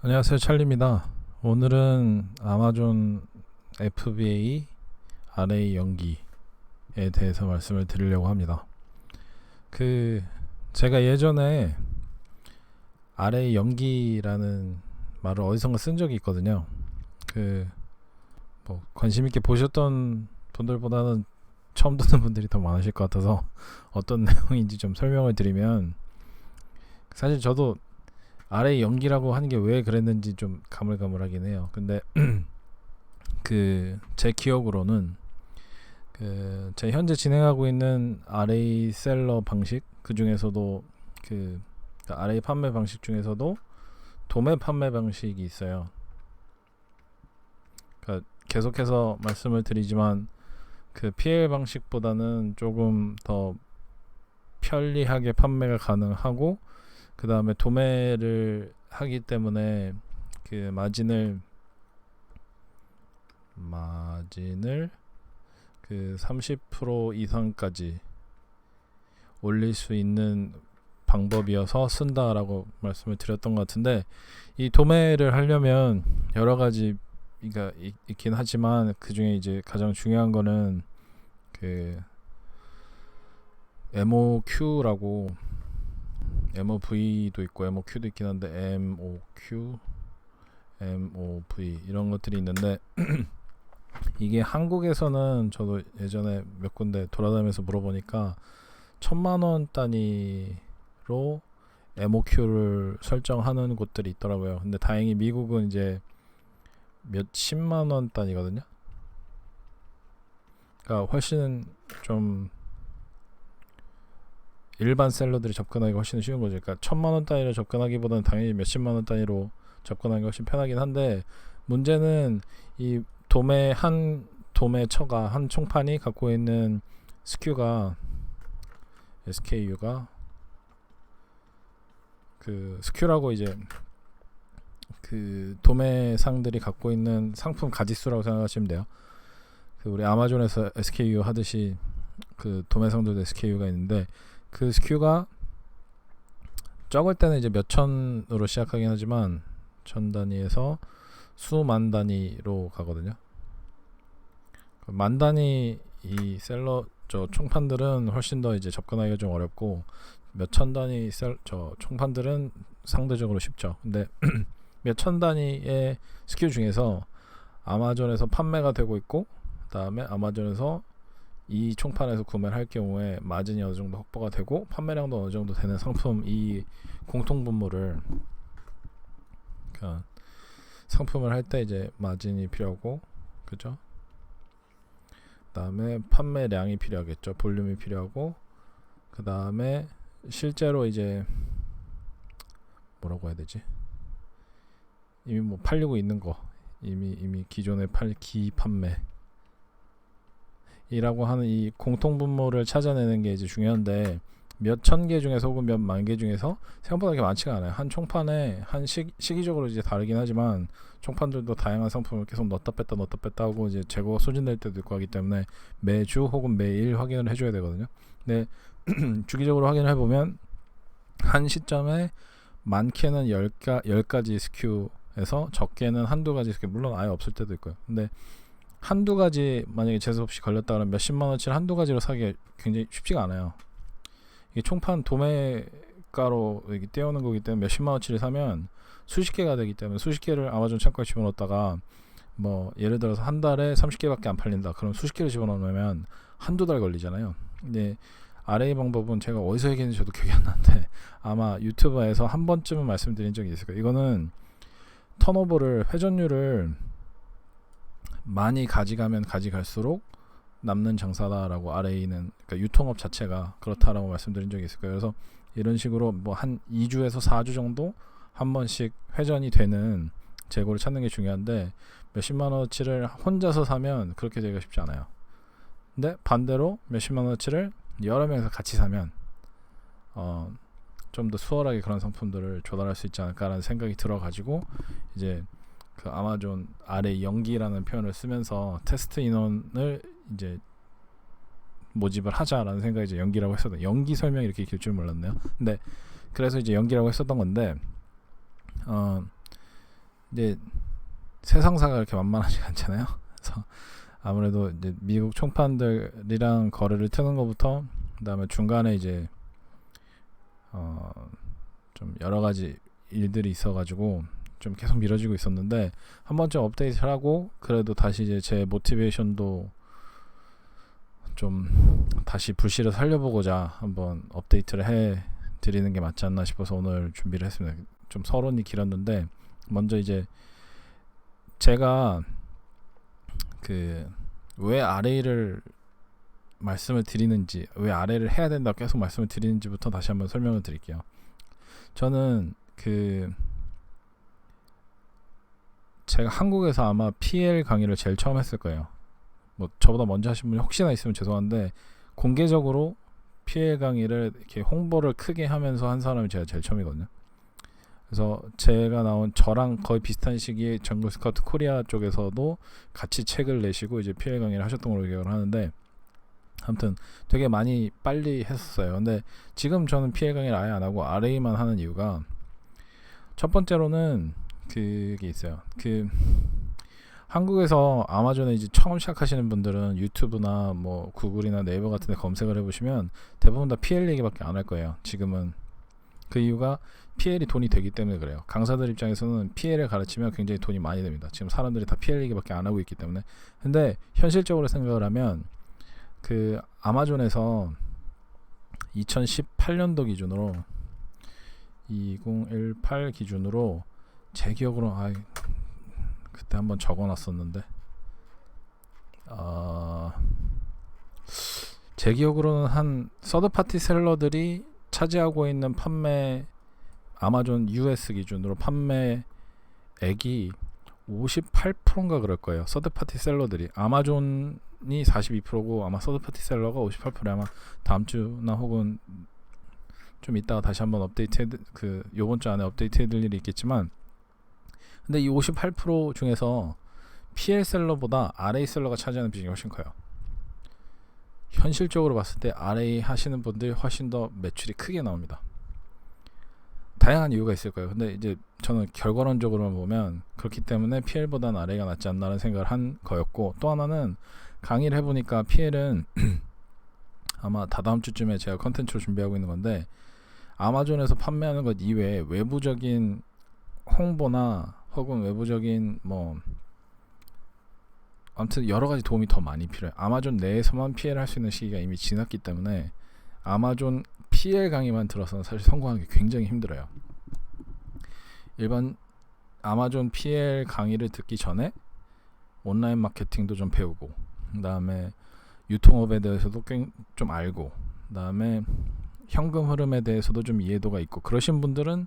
안녕하세요, 찰리입니다. 오늘은 아마존 FBA RA 연기에 대해서 말씀을 드리려고 합니다. 제가 예전에 RA 연기라는 말을 어디선가 쓴 적이 있거든요. 관심 있게 보셨던 분들보다는 처음 듣는 분들이 더 많으실 것 같아서 어떤 내용인지 좀 설명을 드리면, 사실 저도 RA 연기라고 하는 게 왜 그랬는지 좀 가물가물하긴 해요. 근데 제 기억으로는 제 현재 진행하고 있는 RA 셀러 방식, 그 중에서도 RA 판매 방식 중에서도 도매 판매 방식이 있어요. 계속해서 말씀을 드리지만 PL 방식보다는 조금 더 편리하게 판매가 가능하고, 그 다음에 도매를 하기 때문에 마진을 30% 이상까지 올릴 수 있는 방법이어서 쓴다라고 말씀을 드렸던 것 같은데, 이 도매를 하려면 여러 가지가 있긴 하지만 그 중에 이제 가장 중요한 거는 MOQ라고, MOV도 있고 MOQ도 있긴 한데 MOQ, MOV 이런 것들이 있는데 이게 한국에서는 저도 예전에 몇 군데 돌아다니면서 물어보니까 1000만원 단위로 MOQ를 설정하는 곳들이 있더라고요. 근데 다행히 미국은 이제 몇십만원 단위거든요. 그러니까 훨씬 좀 일반 셀러들이 접근하기가 훨씬 쉬운 거죠. 그러니까 1000만원 단위로 접근하기보다는 당연히 몇십만원 단위로 접근하기가 훨씬 편하긴 한데, 문제는 이 도매처가 한 총판이 갖고 있는 SKU가 SKU라고 이제 도매상들이 갖고 있는 상품 가짓수라고 생각하시면 돼요. 우리 아마존에서 SKU 하듯이 도매상들도 SKU가 있는데, SKU가 적을 때는 이제 몇 천으로 시작하긴 하지만 천 단위에서 수만 단위로 가거든요. 만 단위 이 셀러 총판들은 훨씬 더 이제 접근하기가 좀 어렵고, 몇 천 단위 총판들은 상대적으로 쉽죠. 근데 몇 천 단위의 SKU 중에서 아마존에서 판매가 되고 있고, 그다음에 아마존에서 이 총판에서 구매를 할 경우에 마진이 어느 정도 확보가 되고 판매량도 어느 정도 되는 상품, 이 공통분모를, 상품을 할 때 이제 마진이 필요하고, 그죠? 그다음에 판매량이 필요하겠죠. 볼륨이 필요하고, 그다음에 실제로 이제 뭐라고 해야 되지? 이미 팔리고 있는 거, 이미 기존에 기판매 이라고 하는 이 공통분모를 찾아내는 게 이제 중요한데, 몇 천 개 중에서 혹은 몇 만 개 중에서 생각보다 그렇게 많지가 않아요. 한 총판에 시기적으로 이제 다르긴 하지만 총판들도 다양한 상품을 계속 넣었다 뺐다 하고 이제 재고가 소진될 때도 있고 하기 때문에 매주 혹은 매일 확인을 해줘야 되거든요. 근데 주기적으로 확인을 해보면 한 시점에 많게는 10가지 SKU에서 적게는 한두 가지 SKU, 물론 아예 없을 때도 있고요. 근데 한두 가지 만약에 재수없이 걸렸다 그러면 몇십만원치를 한두 가지로 사기가 굉장히 쉽지가 않아요. 이게 총판 도매가로 이렇게 떼어오는 거기 때문에 몇십만원치를 사면 수십 개가 되기 때문에 수십 개를 아마존 창고에 집어넣었다가 예를 들어서 한 달에 30개밖에 안 팔린다. 그럼 수십 개를 집어넣으면 한두 달 걸리잖아요. 근데 RA 방법은 제가 어디서 얘기했는지 저도 기억이 안 나는데 아마 유튜브에서 한 번쯤은 말씀드린 적이 있을 거예요. 이거는 턴오버를, 회전율을 많이 가져가면 가져갈수록 남는 장사다라고, RA는 그러니까 유통업 자체가 그렇다라고 말씀드린 적이 있을 거예요. 그래서 이런 식으로 한 2주에서 4주 정도 한 번씩 회전이 되는 재고를 찾는 게 중요한데, 몇십만원어치를 혼자서 사면 그렇게 되기가 쉽지 않아요. 근데 반대로 몇십만원어치를 여러 명이서 같이 사면 좀 더 수월하게 그런 상품들을 조달할 수 있지 않을까라는 생각이 들어가지고 이제 아마존 RA 연기라는 표현을 쓰면서 테스트 인원을 이제 모집을 하자라는 생각이 이제 연기라고 했었던, 연기 설명이 이렇게 길 줄 몰랐네요. 근데 그래서 이제 연기라고 했었던 건데, 이제 세상사가 그렇게 만만하지 않잖아요. 그래서 아무래도 이제 미국 총판들이랑 거래를 트는 것부터 그다음에 중간에 이제 좀 여러 가지 일들이 있어가지고 좀 계속 미뤄지고 있었는데 한 번쯤 업데이트를 하고 그래도 다시 이제 제 모티베이션도 좀 다시 불씨를 살려보고자 한번 업데이트를 해 드리는 게 맞지 않나 싶어서 오늘 준비를 했습니다. 좀 서론이 길었는데 먼저 이제 제가 왜 RA를 말씀을 드리는지, 왜 RA를 해야 된다고 계속 말씀을 드리는지부터 다시 한번 설명을 드릴게요. 저는 제가 한국에서 아마 PL 강의를 제일 처음 했을 거예요. 뭐 저보다 먼저 하신 분이 혹시나 있으면 죄송한데 공개적으로 PL 강의를 이렇게 홍보를 크게 하면서 한 사람이 제가 제일 처음이거든요. 그래서 제가 나온 저랑 거의 비슷한 시기에 정글 스카우트 코리아 쪽에서도 같이 책을 내시고 이제 PL 강의를 하셨던 걸로 기억을 하는데 아무튼 되게 많이 빨리 했었어요. 근데 지금 저는 PL 강의를 아예 안 하고 RA만 하는 이유가 첫 번째로는 그게 있어요. 한국에서 아마존에 이제 처음 시작하시는 분들은 유튜브나 뭐 구글이나 네이버 같은 데 검색을 해보시면 대부분 다 PL 얘기밖에 안 할 거예요. 지금은 그 이유가 PL이 돈이 되기 때문에 그래요. 강사들 입장에서는 PL을 가르치면 굉장히 돈이 많이 됩니다. 지금 사람들이 다 PL 얘기밖에 안 하고 있기 때문에. 근데 현실적으로 생각을 하면 아마존에서 2018년도 기준으로 2018 기준으로 제 기억으로 그때 한번 적어놨었는데 제 기억으로는 한 서드파티 셀러들이 차지하고 있는 판매 아마존 US 기준으로 판매액이 58%인가 그럴 거예요. 서드파티 셀러들이 아마존이 42%고 아마 서드파티 셀러가 58% 아마 다음 주나 혹은 좀 이따가 다시 한번 요번 주 안에 업데이트 해드릴 일이 있겠지만 근데 이 58% 중에서 PL 셀러보다 RA 셀러가 차지하는 비중이 훨씬 커요. 현실적으로 봤을 때 RA 하시는 분들이 훨씬 더 매출이 크게 나옵니다. 다양한 이유가 있을 거예요. 근데 이제 저는 결과론적으로만 보면 그렇기 때문에 PL보다는 RA가 낫지 않나라는 생각을 한 거였고 또 하나는 강의를 해보니까 PL은 아마 다다음 주쯤에 제가 컨텐츠로 준비하고 있는 건데 아마존에서 판매하는 것 이외에 외부적인 홍보나 혹은 외부적인 아무튼 여러 가지 도움이 더 많이 필요해요. 아마존 내에서만 PL 할 수 있는 시기가 이미 지났기 때문에 아마존 PL 강의만 들어서는 사실 성공하기 굉장히 힘들어요. 일반 아마존 PL 강의를 듣기 전에 온라인 마케팅도 좀 배우고 그 다음에 유통업에 대해서도 좀 알고 그 다음에 현금 흐름에 대해서도 좀 이해도가 있고 그러신 분들은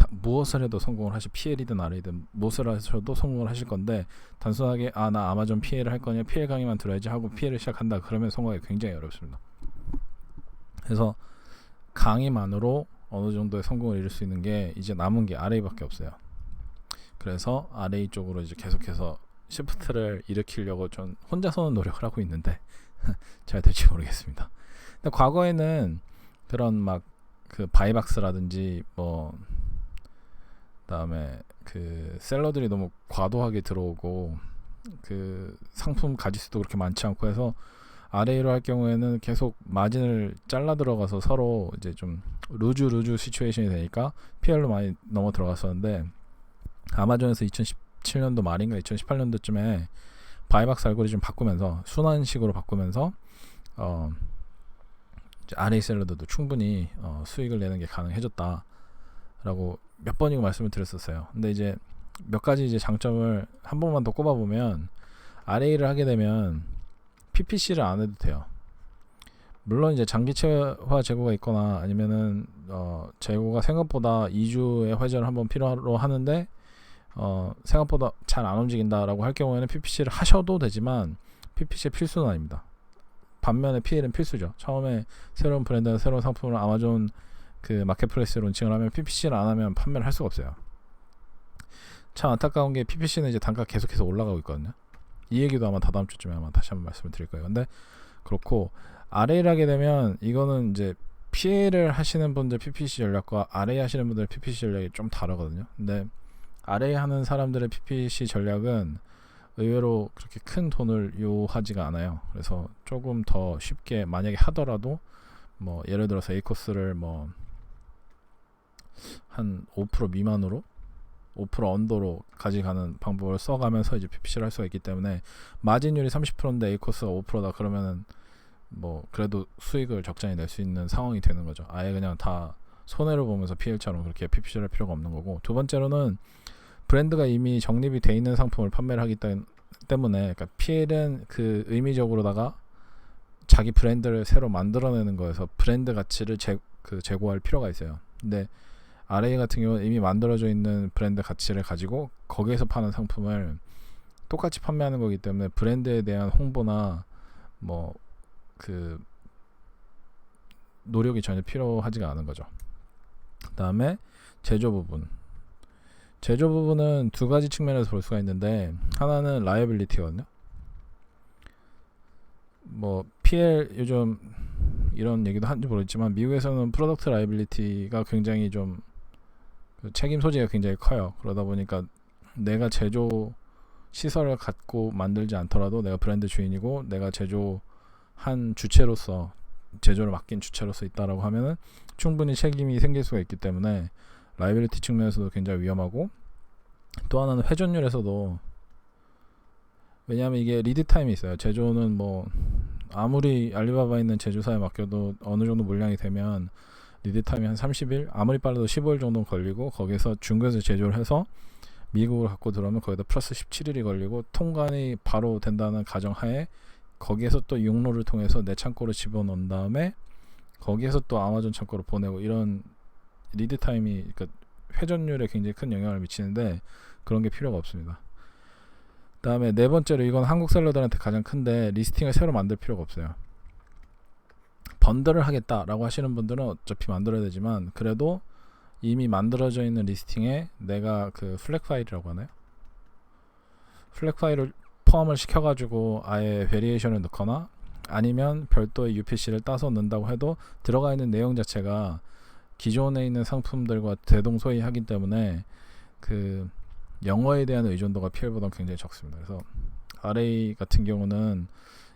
무엇을 해도 성공을 하실 PL이든 RA든 무엇을 하셔도 성공을 하실 건데 단순하게 나 아마존 PL을 할 거냐 PL 강의만 들어야지 하고 PL을 시작한다 그러면 성공하기 굉장히 어렵습니다. 그래서 강의만으로 어느 정도의 성공을 이룰 수 있는 게 이제 남은 게 RA밖에 없어요. 그래서 RA 쪽으로 이제 계속해서 시프트를 일으키려고 전 혼자서는 노력을 하고 있는데 잘 될지 모르겠습니다. 근데 과거에는 그런 바이박스라든지 그다음에 셀러들이 너무 과도하게 들어오고 상품 가짓수도 그렇게 많지 않고 해서 RA로 할 경우에는 계속 마진을 잘라 들어가서 서로 이제 좀 루즈 시츄에이션이 되니까 PL로 많이 넘어 들어갔었는데 아마존에서 2017년도 말인가 2018년도쯤에 바이박스 알고리즘 바꾸면서 순환식으로 바꾸면서 RA 셀러들도 충분히 수익을 내는 게 가능해졌다라고 몇 번이고 말씀을 드렸었어요. 근데 이제 몇 가지 이제 장점을 한 번만 더 꼽아보면 RA를 하게 되면 PPC를 안 해도 돼요. 물론 이제 장기화 재고가 있거나 아니면은 재고가 생각보다 2주의 회전을 한번 필요로 하는데 생각보다 잘 안 움직인다라고 할 경우에는 PPC를 하셔도 되지만 PPC의 필수는 아닙니다. 반면에 PL은 필수죠. 처음에 새로운 브랜드나 새로운 상품을 아마존 마켓플레이스에 론칭을 하면 PPC를 안 하면 판매를 할 수가 없어요. 참 안타까운 게 PPC는 이제 단가가 계속해서 올라가고 있거든요. 이 얘기도 아마 다다음 주쯤에 아마 다시 한번 말씀을 드릴 거예요. 근데 그렇고 RA를 하게 되면 이거는 이제 PL을 하시는 분들 PPC 전략과 RA 하시는 분들 PPC 전략이 좀 다르거든요. 근데 RA 하는 사람들의 PPC 전략은 의외로 그렇게 큰 돈을 요하지가 않아요. 그래서 조금 더 쉽게 만약에 하더라도 뭐 예를 들어서 A코스를 뭐 한 5% 미만으로 5% 언더로 가져가는 방법을 써가면서 이제 PPC를 할 수가 있기 때문에 마진율이 30%인데 A코스가 5%다 그러면은 뭐 그래도 수익을 적잖이 낼 수 있는 상황이 되는 거죠. 아예 그냥 다 손해를 보면서 PL처럼 그렇게 PPC를 할 필요가 없는 거고, 두 번째로는 브랜드가 이미 정립이 돼 있는 상품을 판매를 하기 때문에 그러니까 PL은 그 의미적으로다가 자기 브랜드를 새로 만들어내는 거여서 브랜드 가치를 제고할 필요가 있어요. 근데 RA 같은 경우는 이미 만들어져 있는 브랜드 가치를 가지고 거기에서 파는 상품을 똑같이 판매하는 거기 때문에 브랜드에 대한 홍보나 뭐 그 노력이 전혀 필요하지가 않은 거죠. 그 다음에 제조 부분은 두 가지 측면에서 볼 수가 있는데, 하나는 라이애빌리티거든요. 뭐 PL 요즘 이런 얘기도 한지 모르겠지만 미국에서는 프로덕트 라이애빌리티가 굉장히 좀 책임 소재가 굉장히 커요. 그러다 보니까 내가 제조 시설을 갖고 만들지 않더라도 내가 브랜드 주인이고 내가 제조한 주체로서, 제조를 맡긴 주체로서 있다라고 하면은 충분히 책임이 생길 수가 있기 때문에 라이애빌리티 측면에서도 굉장히 위험하고, 또 하나는 회전율에서도, 왜냐하면 이게 리드 타임이 있어요. 제조는 뭐 아무리 알리바바에 있는 제조사에 맡겨도 어느 정도 물량이 되면 리드 타임이 한 30일, 아무리 빨라도 15일 정도 걸리고, 거기서 중국에서 제조를 해서 미국으로 갖고 들어오면 거기다 플러스 17일이 걸리고, 통관이 바로 된다는 가정하에 거기에서 또 육로를 통해서 내 창고로 집어넣은 다음에 거기에서 또 아마존 창고로 보내고, 이런 리드 타임이 그러니까 회전율에 굉장히 큰 영향을 미치는데 그런 게 필요가 없습니다. 그 다음에 네 번째로, 이건 한국 셀러들한테 가장 큰데, 리스팅을 새로 만들 필요가 없어요. 번들을 하겠다라고 하시는 분들은 어차피 만들어야 되지만, 그래도 이미 만들어져 있는 리스팅에 내가 그 플렉 파일이라고 하나요? 플렉 파일을 포함을 시켜가지고 아예 베리에이션을 넣거나 아니면 별도의 UPC를 따서 넣는다고 해도 들어가 있는 내용 자체가 기존에 있는 상품들과 대동소이하기 때문에 그 영어에 대한 의존도가 PL보다 굉장히 적습니다. 그래서 RA 같은 경우는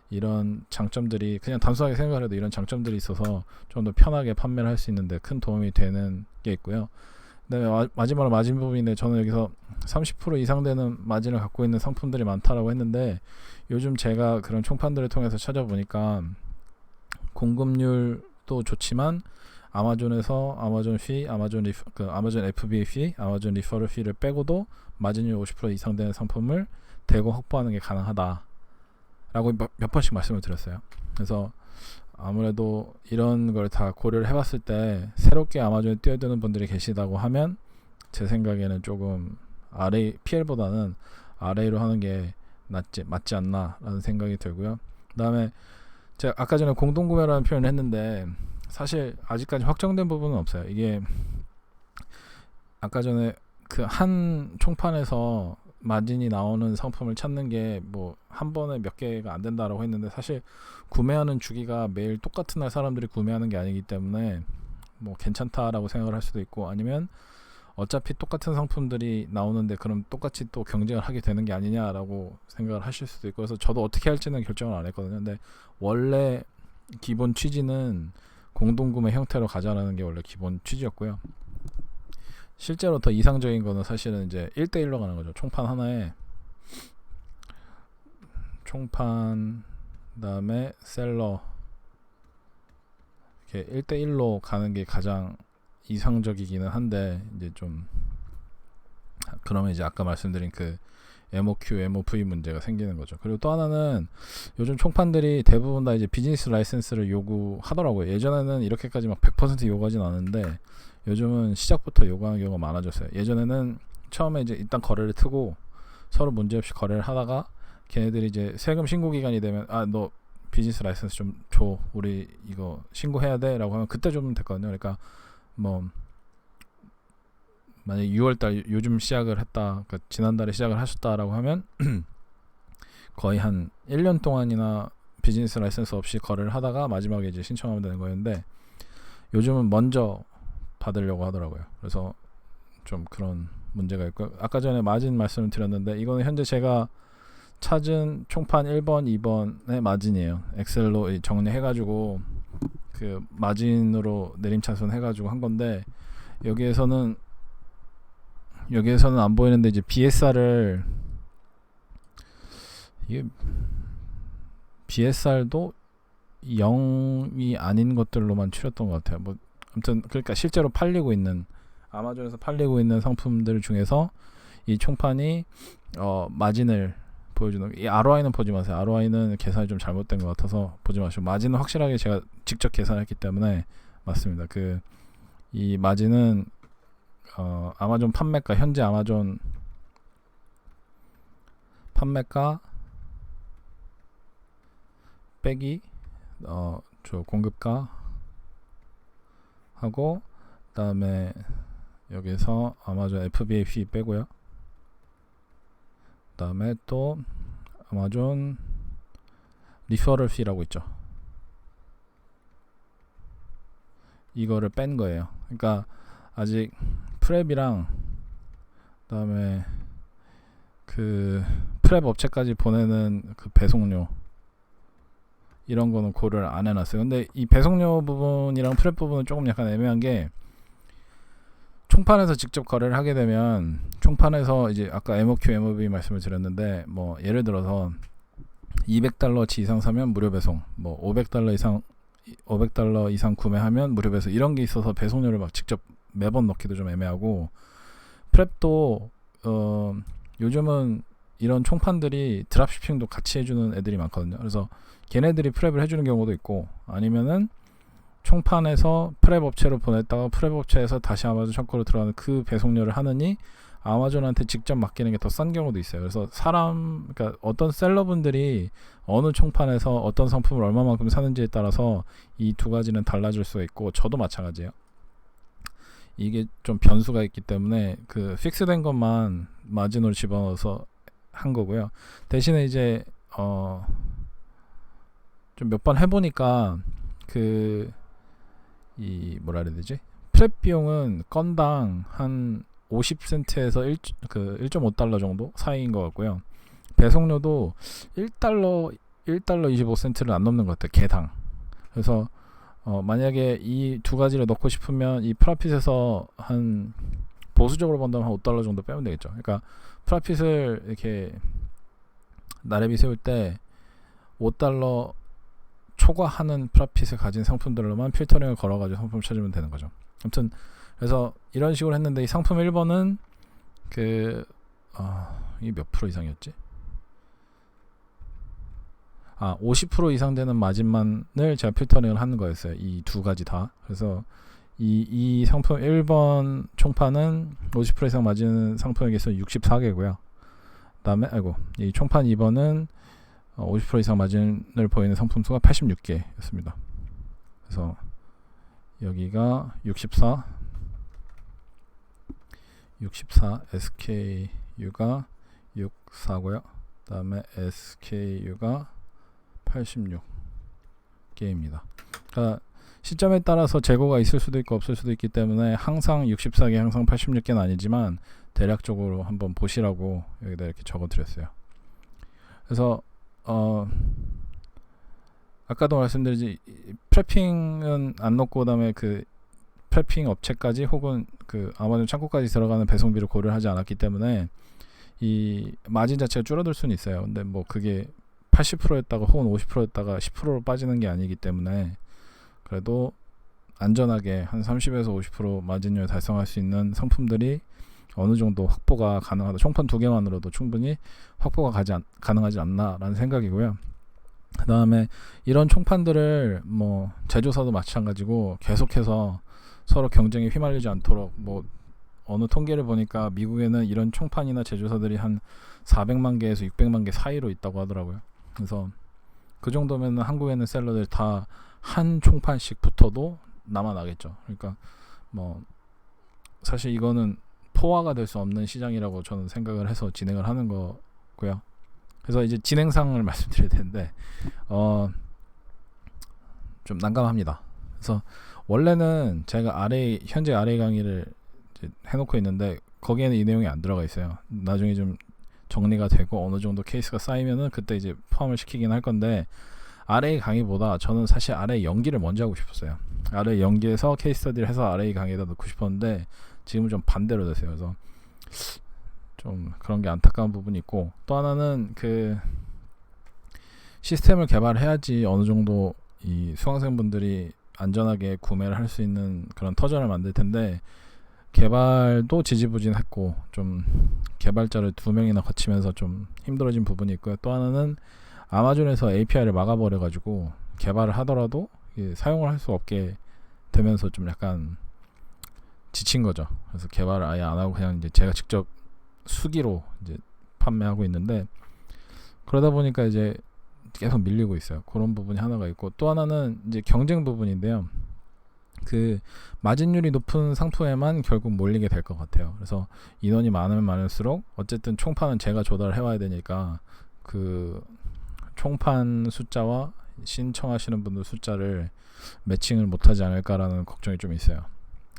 이런 장점들이, 그냥 단순하게 생각을 해도 이런 장점들이 있어서 좀 더 편하게 판매를 할 수 있는데 큰 도움이 되는 게 있고요. 그다음에 마지막으로 마진 부분인데, 저는 여기서 30% 이상 되는 마진을 갖고 있는 상품들이 많다라고 했는데, 요즘 제가 그런 총판들을 통해서 찾아보니까 공급률도 좋지만 아마존에서 아마존 피, 아마존 FBA 피, 아마존 리퍼럴 피를 빼고도 마진율 50% 이상 되는 상품을 대거 확보하는 게 가능하다 라고 몇 번씩 말씀을 드렸어요. 그래서 아무래도 이런 걸 다 고려를 해봤을 때 새롭게 아마존에 뛰어드는 분들이 계시다고 하면 제 생각에는 조금 PL보다는 RA로 하는 게 맞지 않나 라는 생각이 들고요. 그 다음에 제가 아까 전에 공동구매라는 표현을 했는데, 사실 아직까지 확정된 부분은 없어요. 이게 아까 전에 그 한 총판에서 마진이 나오는 상품을 찾는 게 뭐 한 번에 몇 개가 안 된다라고 했는데, 사실 구매하는 주기가 매일 똑같은 날 사람들이 구매하는 게 아니기 때문에 뭐 괜찮다라고 생각을 할 수도 있고, 아니면 어차피 똑같은 상품들이 나오는데 그럼 똑같이 또 경쟁을 하게 되는 게 아니냐라고 생각을 하실 수도 있고, 그래서 저도 어떻게 할지는 결정을 안 했거든요. 근데 원래 기본 취지는 공동구매 형태로 가자라는 게 원래 기본 취지였고요. 실제로 더 이상적인 거는 사실은 이제 1대1로 가는 거죠. 총판 하나에 총판 그다음에 셀러 이렇게 1대1로 가는 게 가장 이상적이기는 한데, 이제 좀 그러면 이제 아까 말씀드린 그 MOQ, MOV 문제가 생기는 거죠. 그리고 또 하나는 요즘 총판들이 대부분 다 이제 비즈니스 라이센스를 요구하더라고요. 예전에는 이렇게까지 막 100% 요구하진 않은데 요즘은 시작부터 요구하는 경우가 많아졌어요. 예전에는 처음에 이제 일단 거래를 트고 서로 문제없이 거래를 하다가 걔네들이 이제 세금 신고 기간이 되면 너 비즈니스 라이센스 좀 줘, 우리 이거 신고해야 돼 라고 하면 그때 좀 됐거든요. 그러니까 뭐 만약에 6월달 요즘 시작을 했다, 그러니까 지난달에 시작을 하셨다라고 하면 거의 한 1년 동안이나 비즈니스 라이센스 없이 거래를 하다가 마지막에 이제 신청하면 되는 거였는데, 요즘은 먼저 받으려고 하더라고요. 그래서 좀 그런 문제가 있고, 아까 전에 마진 말씀을 드렸는데 이거는 현재 제가 찾은 총판 1번, 2번의 마진이에요. 엑셀로 정리해가지고 그 마진으로 내림차순 해가지고 한 건데, 여기에서는 안 보이는데 이제 BSR을, 이게 BSR도 0이 아닌 것들로만 추렸던 것 같아요. 뭐 아무튼 그러니까 실제로 팔리고 있는, 아마존에서 팔리고 있는 상품들 중에서 이 총판이 마진을 보여주는, 이 ROI는 보지 마세요. ROI는 계산이 좀 잘못된 것 같아서 보지 마시고, 마진은 확실하게 제가 직접 계산했기 때문에 맞습니다. 그 이 마진은 아마존 판매가, 현재 아마존 판매가 빼기 저 공급가 하고, 그다음에 여기서 아마존 FBA 피 빼고요. 그다음에 또 아마존 리퍼럴 피라고 있죠. 이거를 뺀 거예요. 그러니까 아직 프랩이랑 그다음에 그 프랩 업체까지 보내는 그 배송료, 이런 거는 고려를 안 해놨어요. 근데 이 배송료 부분이랑 프랩 부분은 조금 약간 애매한 게, 총판에서 직접 거래를 하게 되면, 총판에서 이제 아까 MOQ, MOV 말씀을 드렸는데, 뭐 예를 들어서 $200치 이상 사면 무료 배송, 뭐 $500 이상 구매하면 무료 배송, 이런 게 있어서 배송료를 막 직접 매번 넣기도 좀 애매하고, 프랩도 요즘은 이런 총판들이 드랍시핑도 같이 해주는 애들이 많거든요. 그래서 걔네들이 프랩을 해주는 경우도 있고, 아니면은 총판에서 프랩 업체로 보냈다가 프랩 업체에서 다시 아마존 창고로 들어가는 그 배송료를 하느니 아마존한테 직접 맡기는 게 더 싼 경우도 있어요. 그래서 그러니까 어떤 셀러분들이 어느 총판에서 어떤 상품을 얼마만큼 사는지에 따라서 이 두 가지는 달라질 수가 있고, 저도 마찬가지예요. 이게 좀 변수가 있기 때문에 그 픽스된 것만 마진으로 집어넣어서 한 거고요. 대신에 이제 좀 몇 번 해보니까 이 뭐라 그래야 되지? 프랩 비용은 건당 한 50센트에서 1.5달러 정도 사이인 것 같고요. 배송료도 1달러 25센트를 안 넘는 것 같아요, 개당. 그래서 만약에 이 두 가지를 넣고 싶으면 이 프라핏에서 한 보수적으로 본다면 한 5달러 정도 빼면 되겠죠. 그러니까 프라핏을 이렇게 나래비 세울 때 5달러 초과하는 프라핏을 가진 상품들로만 필터링을 걸어가지고 상품을 찾으면 되는 거죠. 아무튼 그래서 이런 식으로 했는데, 이 상품 1번은 이게 몇 프로 이상이었지? 50% 이상 되는 마진만을 제가 필터링을 하는 거였어요. 이 두 가지 다. 그래서 이 상품 1번 총판은 50% 이상 마진 상품의 개수는 64개고요. 그다음에 이 총판 2번은 50% 이상 마진을 보이는 상품 수가 86개였습니다. 그래서 여기가 64 SKU가 64고요. 그 다음에 SKU가 86개입니다. 그러니까 시점에 따라서 재고가 있을 수도 있고 없을 수도 있기 때문에 항상 64개, 항상 86개는 아니지만 대략적으로 한번 보시라고 여기다 이렇게 적어드렸어요. 그래서 아까도 말씀드렸지, 프레핑은 안 넣고 그다음에 그 프레핑 업체까지 혹은 그 아마존 창고까지 들어가는 배송비를 고려를 하지 않았기 때문에 이 마진 자체가 줄어들 수는 있어요. 근데 뭐 그게 80%였다가 혹은 50%였다가 10%로 빠지는 게 아니기 때문에 그래도 안전하게 한 30에서 50% 마진율 달성할 수 있는 상품들이 어느 정도 확보가 가능하다. 총판 2개만으로도 충분히 확보가 가능하지 않나라는 생각이고요. 그 다음에 이런 총판들을 뭐 제조사도 마찬가지고 계속해서 서로 경쟁에 휘말리지 않도록, 뭐 어느 통계를 보니까 미국에는 이런 총판이나 제조사들이 한 400만 개에서 600만 개 사이로 있다고 하더라고요. 그래서 그 정도면 한국에는 셀러들 다 한 총판씩 붙어도 남아나겠죠. 그러니까 뭐 사실 이거는 포화가 될 수 없는 시장이라고 저는 생각을 해서 진행을 하는 거고요. 그래서 이제 진행상을 말씀드려야 되는데 좀 난감합니다. 그래서 원래는 제가 현재 RA 강의를 이제 해놓고 있는데 거기에는 이 내용이 안 들어가 있어요. 나중에 좀 정리가 되고 어느 정도 케이스가 쌓이면은 그때 이제 포함을 시키긴 할 건데, RA 강의보다 저는 사실 RA 연기를 먼저 하고 싶었어요. RA 연기에서 케이스 스터디를 해서 RA 강의에다 넣고 싶었는데 지금은 좀 반대로 됐어요. 그래서 좀 그런 게 안타까운 부분이 있고, 또 하나는 그 시스템을 개발해야지 어느 정도 이 수강생분들이 안전하게 구매를 할 수 있는 그런 터전을 만들 텐데, 개발도 지지부진했고 좀 개발자를 2명이나 거치면서 좀 힘들어진 부분이 있고요. 또 하나는 아마존에서 API를 막아버려가지고 개발을 하더라도 사용을 할 수 없게 되면서 좀 약간 지친 거죠. 그래서 개발을 아예 안 하고 그냥 이제 제가 직접 수기로 이제 판매하고 있는데, 그러다 보니까 이제 계속 밀리고 있어요. 그런 부분이 하나가 있고, 또 하나는 이제 경쟁 부분인데요. 그 마진율이 높은 상품에만 결국 몰리게 될 것 같아요. 그래서 인원이 많으면 많을수록 어쨌든 총판은 제가 조달을 해와야 되니까 그 총판 숫자와 신청하시는 분들 숫자를 매칭을 못하지 않을까라는 걱정이 좀 있어요.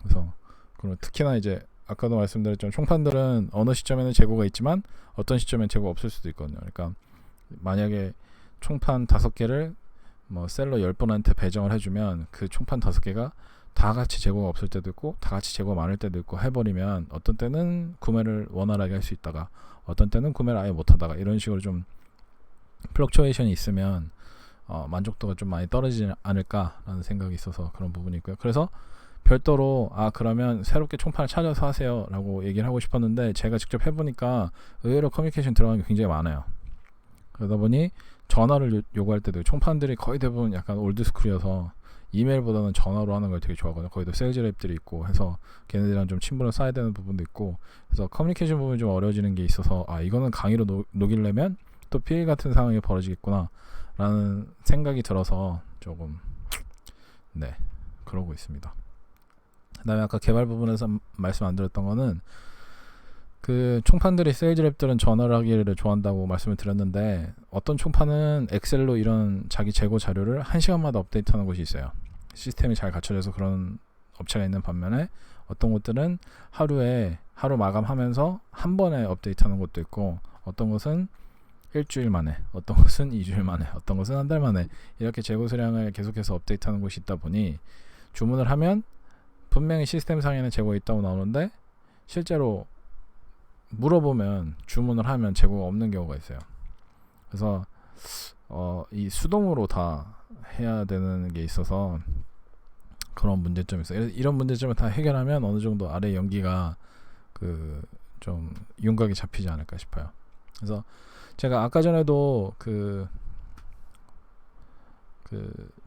그래서 그리고 특히나 이제 아까도 말씀드렸지만 총판들은 어느 시점에는 재고가 있지만 어떤 시점엔 재고가 없을 수도 있거든요. 그러니까 만약에 총판 5개를 뭐 셀러 10분한테 배정을 해주면 그 총판 5개가 다 같이 재고가 없을 때도 있고 다 같이 재고가 많을 때도 있고 해버리면 어떤 때는 구매를 원활하게 할 수 있다가 어떤 때는 구매를 아예 못하다가 이런 식으로 좀 플럭추에이션이 있으면 만족도가 좀 많이 떨어지지 않을까라는 생각이 있어서 그런 부분이 있고요. 그래서 별도로 그러면 새롭게 총판을 찾아서 하세요 라고 얘기를 하고 싶었는데, 제가 직접 해보니까 의외로 커뮤니케이션 들어가는 게 굉장히 많아요. 그러다 보니 전화를 요구할 때도 총판들이 거의 대부분 약간 올드스쿨이어서 이메일보다는 전화로 하는 걸 되게 좋아하거든요. 거기도 세일즈 랩들이 있고 해서 걔네들이랑 좀 친분을 쌓아야 되는 부분도 있고, 그래서 커뮤니케이션 부분이 좀 어려워지는 게 있어서 이거는 강의로 녹이려면 또 PL 같은 상황이 벌어지겠구나 라는 생각이 들어서 조금 그러고 있습니다. 그 다음에 아까 개발 부분에서 말씀 안 드렸던 거는, 그 총판들이 세일즈 랩들은 전화를 하기를 좋아한다고 말씀을 드렸는데, 어떤 총판은 엑셀로 이런 자기 재고 자료를 1시간마다 업데이트하는 곳이 있어요. 시스템이 잘 갖춰져서 그런 업체가 있는 반면에 어떤 곳들은 하루 마감하면서 한 번에 업데이트하는 곳도 있고, 어떤 곳은 일주일 만에, 어떤 곳은 2주일 만에, 어떤 곳은 한 달 만에 이렇게 재고 수량을 계속해서 업데이트하는 곳이 있다 보니 주문을 하면 분명히 시스템상에는 재고가 있다고 나오는데 실제로 물어보면 주문을 하면 재고가 없는 경우가 있어요. 그래서 이 수동으로 다 해야 되는 게 있어서 그런 문제점이 있어요. 이런 문제점을 다 해결하면 어느 정도 아래 연기가 좀 윤곽이 잡히지 않을까 싶어요. 그래서 제가 아까 전에도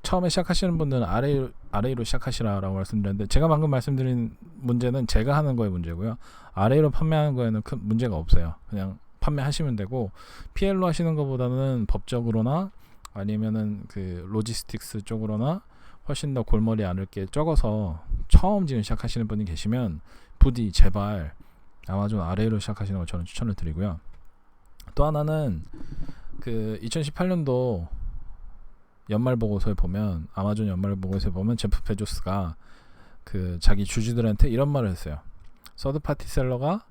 처음에 시작하시는 분들은 RA로 시작하시라라고 말씀드렸는데, 제가 방금 말씀드린 문제는 제가 하는 거의 문제고요. RA로 판매하는 거에는 큰 문제가 없어요. 그냥 판매하시면 되고, PL로 하시는 것보다는 법적으로나 아니면은 그 로지스틱스 쪽으로나 훨씬 더 골머리 앓을 게 적어서 처음 지금 시작하시는 분이 계시면 부디 제발 아마존 RA로 시작하시는 걸 저는 추천을 드리고요. 또 하나는 2018년도 연말 보고서에 보면, 아마존 연말 보고서에 보면 제프 베조스가 자기 주주들한테 이런 말을 했어요. 서드 파티 셀러가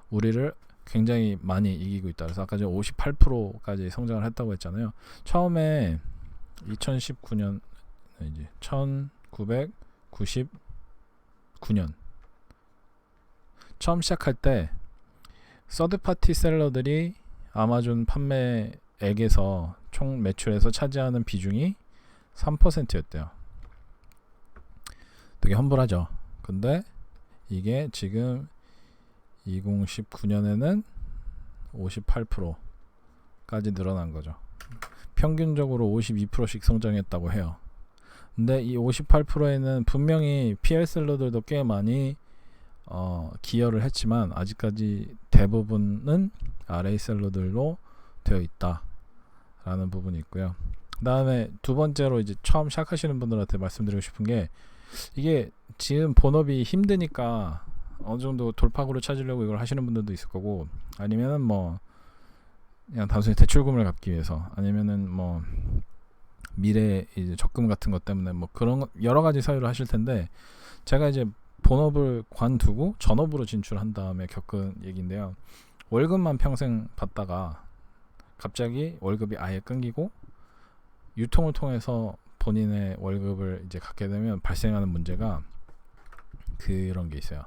우리를 굉장히 많이 이기고 있다. 그래서 아까 전에 58%까지 성장을 했다고 했잖아요. 처음에 2019년 이제 1999년 처음 시작할 때 서드 파티 셀러들이 아마존 판매액에서 총 매출에서 차지하는 비중이 3%였대요. 되게 험불하죠. 근데 이게 지금 2019년에는 58%까지 늘어난 거죠. 평균적으로 52%씩 성장했다고 해요. 근데 이 58%에는 분명히 PL 셀러들도 꽤 많이 기여를 했지만 아직까지 대부분은 RA 셀러들로 되어 있다 라는 부분이 있고요. 그 다음에 두 번째로 이제 처음 시작하시는 분들한테 말씀드리고 싶은 게, 이게 지금 본업이 힘드니까 어느 정도 돌파구를 찾으려고 이걸 하시는 분들도 있을 거고, 아니면은 뭐 그냥 단순히 대출금을 갚기 위해서, 아니면은 뭐 미래 이제 적금 같은 것 때문에 뭐 그런 여러 가지 사유를 하실 텐데, 제가 이제 본업을 관두고 전업으로 진출한 다음에 겪은 얘기인데요. 월급만 평생 받다가 갑자기 월급이 아예 끊기고 유통을 통해서 본인의 월급을 이제 갖게 되면 발생하는 문제가 그런 게 있어요.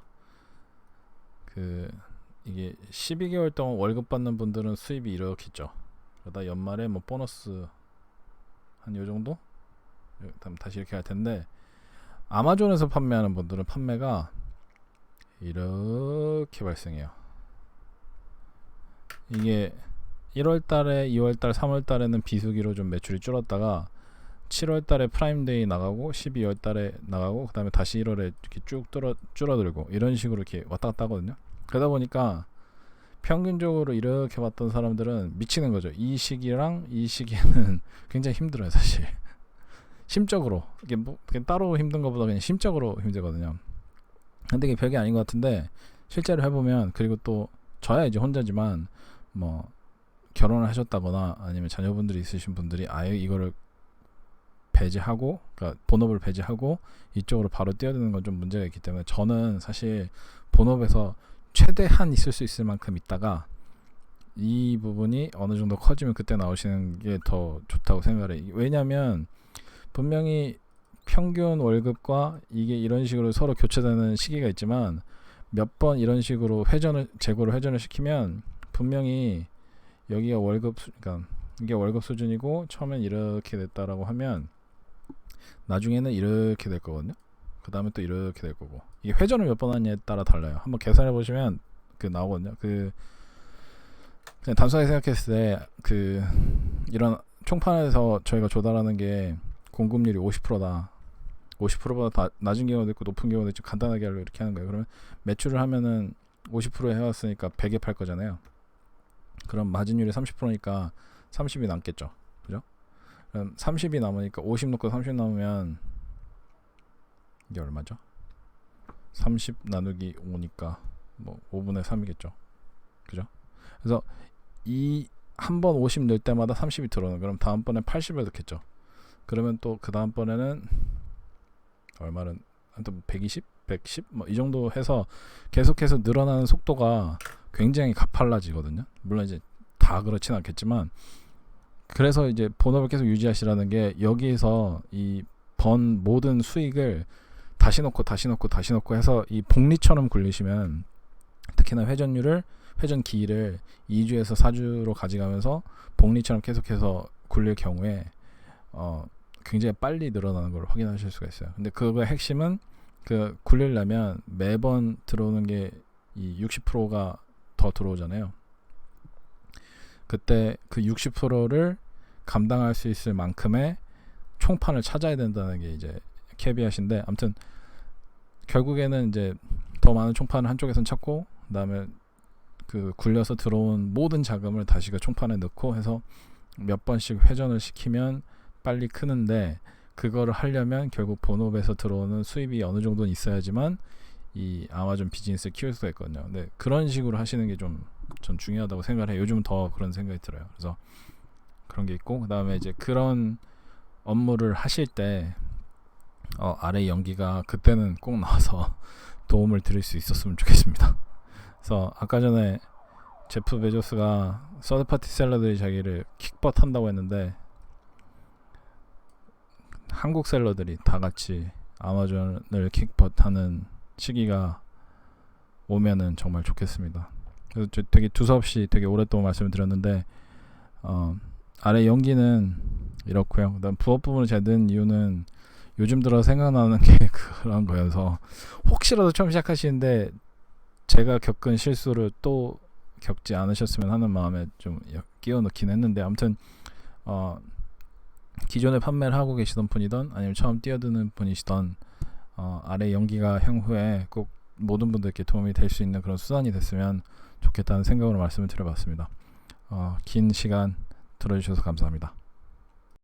이게 12개월 동안 월급 받는 분들은 수입이 이렇게 있죠. 그러다 연말에 뭐 보너스 한 요 정도? 다시 이렇게 할 텐데, 아마존에서 판매하는 분들은 판매가 이렇게 발생해요. 이게 1월달에, 2월달, 3월달에는 비수기로 좀 매출이 줄었다가 7월달에 프라임데이 나가고 12월달에 나가고 그 다음에 다시 1월에 이렇게 쭉 줄어들고 이런 식으로 이렇게 왔다 갔다 하거든요. 그러다 보니까 평균적으로 이렇게 봤던 사람들은 미치는 거죠. 이 시기랑 이 시기에는 굉장히 힘들어요, 사실. 심적으로 이게 뭐 따로 힘든 것보다 그냥 심적으로 힘들거든요. 근데 이게 별게 아닌 것 같은데 실제로 해보면, 그리고 또 저야 이제 혼자지만 뭐 결혼을 하셨다거나 아니면 자녀분들이 있으신 분들이 아예 이거를 배제하고, 그러니까 본업을 배제하고 이쪽으로 바로 뛰어드는 건 좀 문제가 있기 때문에, 저는 사실 본업에서 최대한 있을 수 있을 만큼 있다가 이 부분이 어느 정도 커지면 그때 나오시는 게 더 좋다고 생각을 해요. 왜냐면 분명히 평균 월급과 이게 이런 식으로 서로 교체되는 시기가 있지만 몇 번 이런 식으로 재고를 회전을 시키면 분명히 여기가 그러니까 이게 월급 수준이고 처음엔 이렇게 됐다라고 하면 나중에는 이렇게 될 거거든요. 그 다음에 또 이렇게 될 거고, 이게 회전을 몇 번 하느냐에 따라 달라요. 한번 계산해 보시면 나오거든요. 그냥 단순하게 생각했을 때 이런 총판에서 저희가 조달하는 게 공급률이 50%다. 50%보다 다 낮은 경우도 있고 높은 경우도 있고, 간단하게 하려고 이렇게 하는 거예요. 그러면 매출을 하면은 50% 해왔으니까 100에 팔 거잖아요. 그럼 마진율이 30%니까 30이 남겠죠. 그죠? 그럼 30이 남으니까 50 넣고 30 남으면 이게 얼마죠? 30 나누기 5니까 뭐 5분의 3이겠죠. 그죠? 그래서 이 한 번 50 넣을 때마다 30이 들어오는, 그럼 다음번에 80을 넣겠죠. 그러면 또 그 다음번에는 얼마는 한 120? 110? 뭐 이 정도 해서 계속해서 늘어나는 속도가 굉장히 가팔라지거든요. 물론 이제 다 그렇진 않겠지만, 그래서 이제 본업을 계속 유지하시라는 게, 여기에서 이 번 모든 수익을 다시 넣고 해서 이 복리처럼 굴리시면, 특히나 회전 기일을 2주에서 4주로 가져가면서 복리처럼 계속해서 굴릴 경우에 굉장히 빨리 늘어나는 걸 확인하실 수가 있어요. 근데 그거의 핵심은 굴리려면 매번 들어오는 게 이 60%가 더 들어오잖아요. 그때 그 60%를 감당할 수 있을 만큼의 총판을 찾아야 된다는 게 이제 KPI신데, 아무튼 결국에는 이제 더 많은 총판을 한쪽에선 찾고, 그다음에 굴려서 들어온 모든 자금을 다시 총판에 넣고 해서 몇 번씩 회전을 시키면 빨리 크는데, 그거를 하려면 결국 본업에서 들어오는 수입이 어느 정도는 있어야지만 이 아마존 비즈니스를 키울 수가 있거든요. 근데 그런 식으로 하시는 게 전 중요하다고 생각을 해요. 요즘은 더 그런 생각이 들어요. 그래서 그런 게 있고, 그 다음에 이제 그런 업무를 하실 때 아래 연기가 그때는 꼭 나와서 도움을 드릴 수 있었으면 좋겠습니다. 그래서 아까 전에 제프 베조스가 서드파티 셀러들이 자기를 킥벗 한다고 했는데, 한국 셀러들이 다 같이 아마존을 킥벗하는 시기가 오면은 정말 좋겠습니다. 그래서 되게 두서없이 되게 오랫동안 말씀을 드렸는데, 아래 연기는 이렇고요. 그다음 부업 부분을 제가 넣은 이유는 요즘 들어 생각나는 게 그런 거여서, 혹시라도 처음 시작하시는데 제가 겪은 실수를 또 겪지 않으셨으면 하는 마음에 좀 끼워 넣긴 했는데, 아무튼 기존에 판매를 하고 계시던 분이든 아니면 처음 뛰어드는 분이시던 아래 연기가 향후에 꼭 모든 분들께 도움이 될 수 있는 그런 수단이 됐으면 좋겠다는 생각으로 말씀을 드려봤습니다. 긴 시간 들어주셔서 감사합니다.